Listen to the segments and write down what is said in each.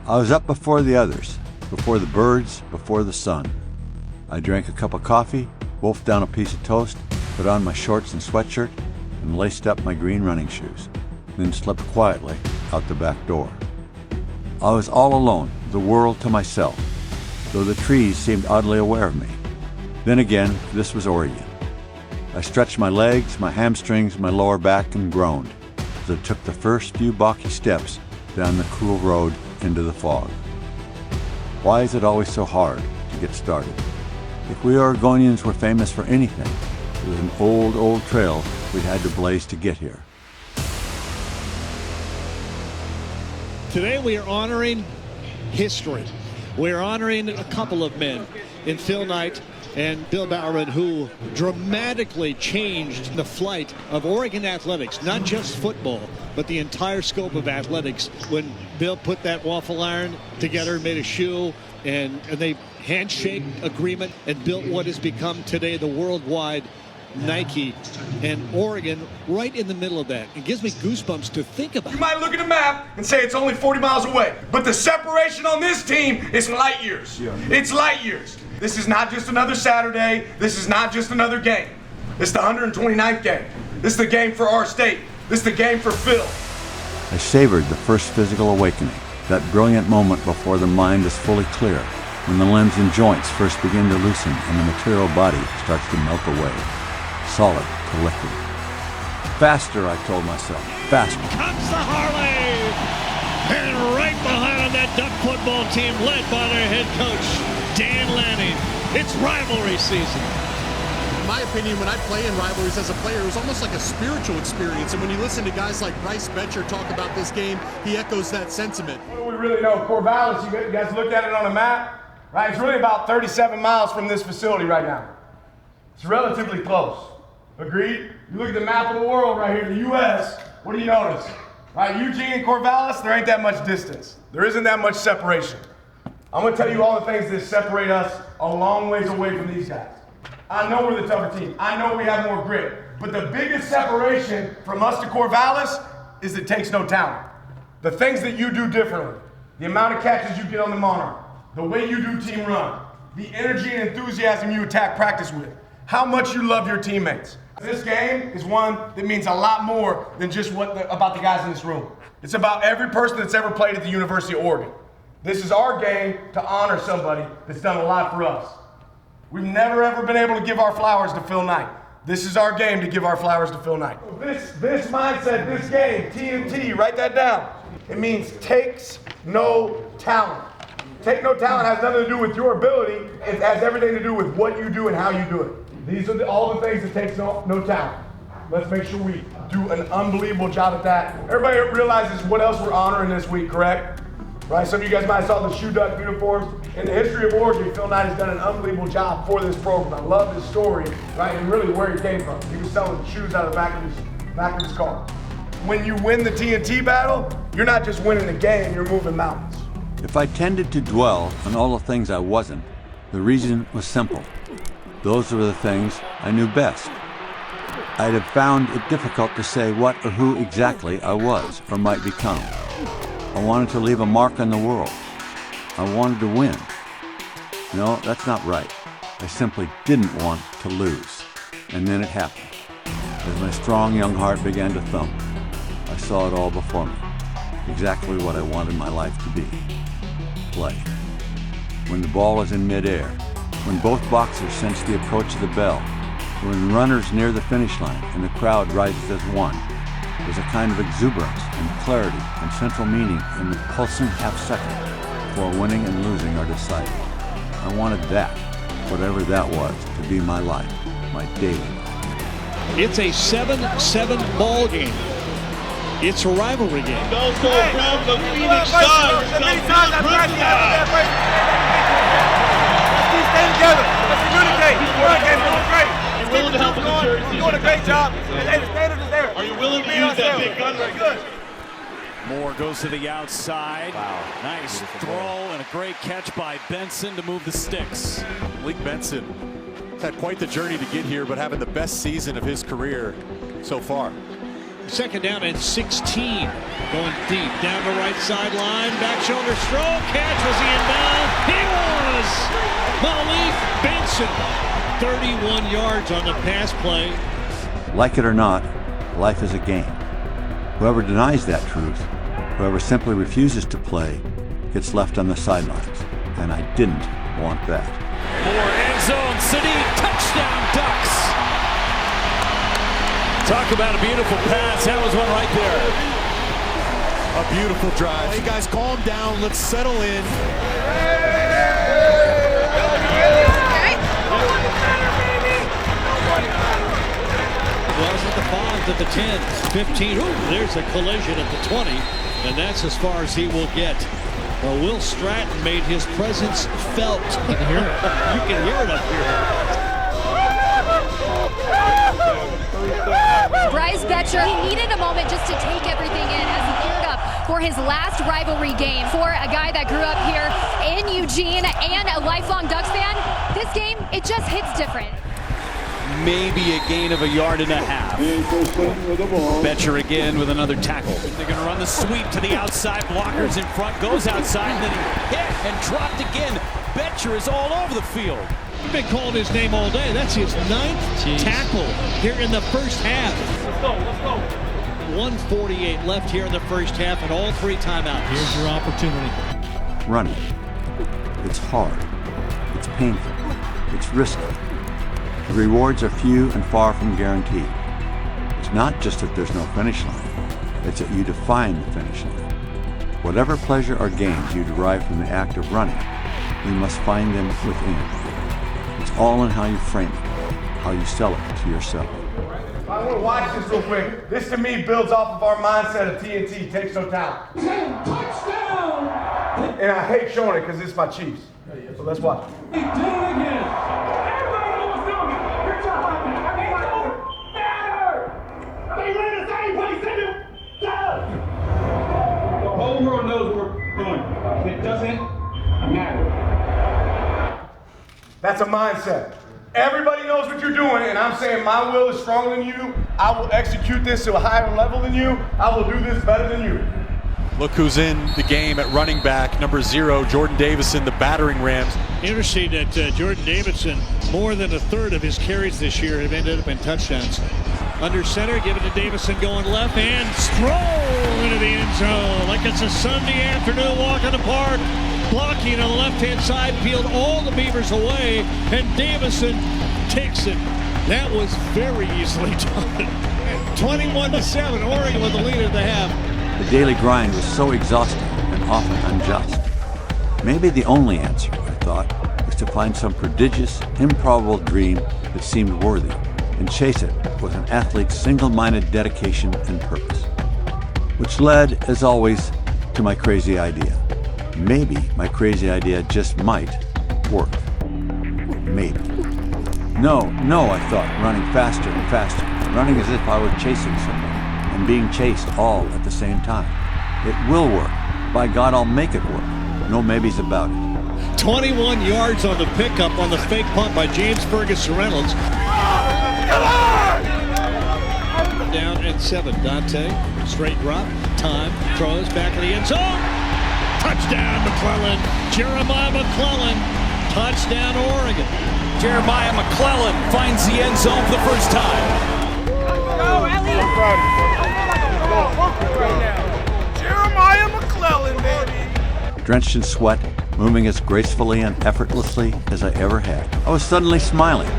I was up before the others, before the birds, before the sun. I drank a cup of coffee, wolfed down a piece of toast, put on my shorts and sweatshirt, and laced up my green running shoes, then slipped quietly out the back door. I was all alone, the world to myself, though the trees seemed oddly aware of me. Then again, this was Oregon. I stretched my legs, my hamstrings, my lower back, and groaned as I took the first few balky steps down the cool road into the fog. Why is it always so hard to get started? If we Oregonians were famous for anything, it was an old trail we had to blaze to get here. Today we are honoring history. We're honoring a couple of men in Phil Knight and Bill Bowerman, who dramatically changed the flight of Oregon athletics, not just football, but the entire scope of athletics. When Bill put that waffle iron together, made a shoe, and they handshake agreement and built what has become today the worldwide Nike, and Oregon right in the middle of that. It gives me goosebumps to think about. You might look at the map and say it's only 40 miles away, but the separation on this team is light years. Yeah. It's light years. This is not just another Saturday. This is not just another game. It's the 129th game. This is the game for our state. This is the game for Phil. I savored the first physical awakening, that brilliant moment before the mind is fully clear, when the limbs and joints first begin to loosen and the material body starts to melt away, solid to liquid. Faster, I told myself, faster. Comes the Harley! And right behind them, that Duck football team led by their head coach, Dan Lanning. It's rivalry season. In my opinion, when I play in rivalries as a player, it was almost like a spiritual experience. And when you listen to guys like Bryce Betcher talk about this game, he echoes that sentiment. What do we really know? Corvallis, you guys looked at it on a map, right? It's really about 37 miles from this facility right now. It's relatively close. Agreed? You look at the map of the world right here, the U.S., what do you notice? Right, Eugene and Corvallis, there ain't that much distance. There isn't that much separation. I'm gonna tell you all the things that separate us a long ways away from these guys. I know we're the tougher team. I know we have more grit. But the biggest separation from us to Corvallis is it takes no talent. The things that you do differently, the amount of catches you get on the Monarch, the way you do team run, the energy and enthusiasm you attack practice with, how much you love your teammates. This game is one that means a lot more than just about the guys in this room. It's about every person that's ever played at the University of Oregon. This is our game to honor somebody that's done a lot for us. We've never ever been able to give our flowers to Phil Knight. This is our game to give our flowers to Phil Knight. This mindset, this game, TNT, write that down. It means takes no talent. Take no talent has nothing to do with your ability. It has everything to do with what you do and how you do it. These are all the things that takes no talent. Let's make sure we do an unbelievable job at that. Everybody realizes what else we're honoring this week, correct? Right? Some of you guys might have saw the shoe duck uniforms. In the history of Oregon, Phil Knight has done an unbelievable job for this program. I love his story, right? And really where he came from. He was selling shoes out of the back of his car. When you win the TNT battle, you're not just winning the game, you're moving mountains. If I tended to dwell on all the things I wasn't, the reason was simple. Those were the things I knew best. I'd have found it difficult to say what or who exactly I was or might become. I wanted to leave a mark on the world. I wanted to win. No, that's not right. I simply didn't want to lose. And then it happened. As my strong young heart began to thump, I saw it all before me. Exactly what I wanted my life to be. Play. When the ball is in midair, when both boxers sense the approach of the bell, when runners near the finish line and the crowd rises as one, there's a kind of exuberance and clarity and central meaning in the pulsing half second before winning and losing are decided. I wanted that, whatever that was, to be my life, my daily life. It's a 7-7 ball game. It's a rivalry game. Also from the Phoenix Suns. Stay together. Let's communicate. You're willing to help with the jerseys? You're doing a great job. Hey, the standard is there. Are you willing to use that big gun right there? Moore goes to the outside. Wow. Nice throw and a great catch by Benson to move the sticks. Malik Benson had quite the journey to get here, but having the best season of his career so far. Second down and 16. Going deep down the right sideline. Back shoulder stroke. Catch. Was he in bounds? He was! Malik Benson. 31 yards on the pass play. Like it or not, life is a game. Whoever denies that truth, whoever simply refuses to play, gets left on the sidelines. And I didn't want that. More end zone, City, touchdown Ducks. Talk about a beautiful pass. That was one right there. A beautiful drive. Hey guys, calm down. Let's settle in. Wells at the 5, at the 10, 15. Ooh, there's a collision at the 20, and that's as far as he will get. Well, Will Stratton made his presence felt. You can hear it. You can hear it up here. Bryce Betcher, he needed a moment just to take everything in as he geared up for his last rivalry game. For a guy that grew up here in Eugene and a lifelong Ducks fan, this game, it just hits different. Maybe a gain of 1.5 yards. Betcher again with another tackle. They're going to run the sweep to the outside. Blockers in front, goes outside, and then he hit and dropped again. Betcher is all over the field. We've been calling his name all day. That's his 9th tackle here in the first half. Let's go. 1:48 left here in the first half and all 3 timeouts. Here's your opportunity. Running. It's hard. It's painful. It's risky. The rewards are few and far from guaranteed. It's not just that there's no finish line, it's that you define the finish line. Whatever pleasure or gains you derive from the act of running, you must find them within. It's all in how you frame it, how you sell it to yourself. I want to watch this real quick. This to me builds off of our mindset of TNT, takes no talent. Touchdown! And I hate showing it because it's my Chiefs. So let's watch. He did it again. Everybody knows what's doing it. Good job. I mean, don't matter. They ran the same place they do. The whole world knows what we're doing. It doesn't matter. That's a mindset. Everybody knows what you're doing, and I'm saying my will is stronger than you. I will execute this to a higher level than you. I will do this better than you. Look who's in the game at running back, number 0, Jordan Davison, the battering Rams. Interesting that Jordan Davidson, more than a third of his carries this year have ended up in touchdowns. Under center, give it to Davison going left and stroll into the end zone like it's a Sunday afternoon walk in the park. Blocking on the left-hand side, peeled all the Beavers away, and Davison takes it. That was very easily done. 21-7, Oregon with the lead at the half. The daily grind was so exhausting and often unjust. Maybe the only answer, I thought, was to find some prodigious, improbable dream that seemed worthy and chase it with an athlete's single-minded dedication and purpose. Which led, as always, to my crazy idea. Maybe my crazy idea just might work. Maybe. No, I thought, running faster and faster, running as if I were chasing someone, and being chased all at the same time. It will work. By God, I'll make it work. No maybes about it. 21 yards on the pickup on the fake punt by James Ferguson Reynolds. Down at 7, Dante, straight drop, time, throws back to the end zone. Touchdown, McClellan. Jeremiah McClellan. Touchdown, Oregon. Jeremiah McClellan finds the end zone for the first time. Go, Elliot. Jeremiah McClellan, baby. Drenched in sweat, moving as gracefully and effortlessly as I ever had, I was suddenly smiling,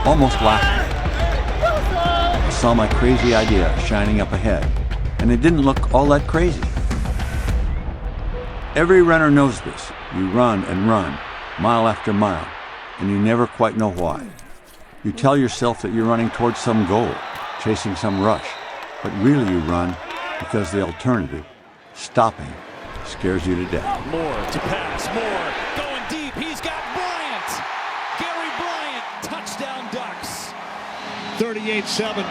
almost laughing. I saw my crazy idea shining up ahead, and it didn't look all that crazy. Every runner knows this. You run and run, mile after mile, and you never quite know why. You tell yourself that you're running towards some goal, chasing some rush, but really you run because the alternative, stopping, scares you to death. Moore to pass, Moore going deep, he's got Bryant! Gary Bryant, touchdown Ducks! 38-7.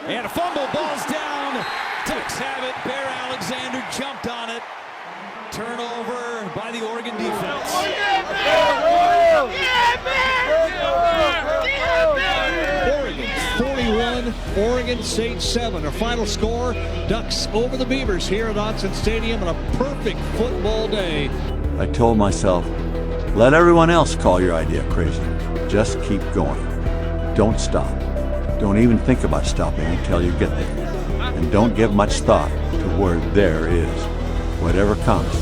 And a fumble, ball's down. Ducks have it. Bear Alexander jumped on it. Turnover by the Oregon defense. 1, Oregon State 7. Our final score, Ducks over the Beavers here at Autzen Stadium on a perfect football day. I told myself, let everyone else call your idea crazy. Just keep going. Don't stop. Don't even think about stopping until you get there. And don't give much thought to where there is. Whatever comes,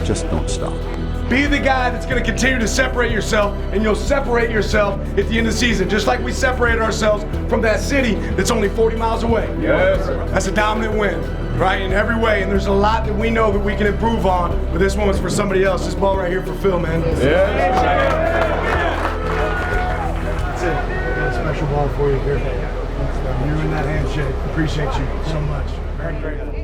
just don't stop. Be the guy that's going to continue to separate yourself, and you'll separate yourself at the end of the season, just like we separated ourselves from that city that's only 40 miles away. Yes. That's a dominant win, right, in every way, and there's a lot that we know that we can improve on, but this one's for somebody else. This ball right here for Phil, man. Yeah. That's it. I got a special ball for you here. You and that handshake. Appreciate you so much. Very great.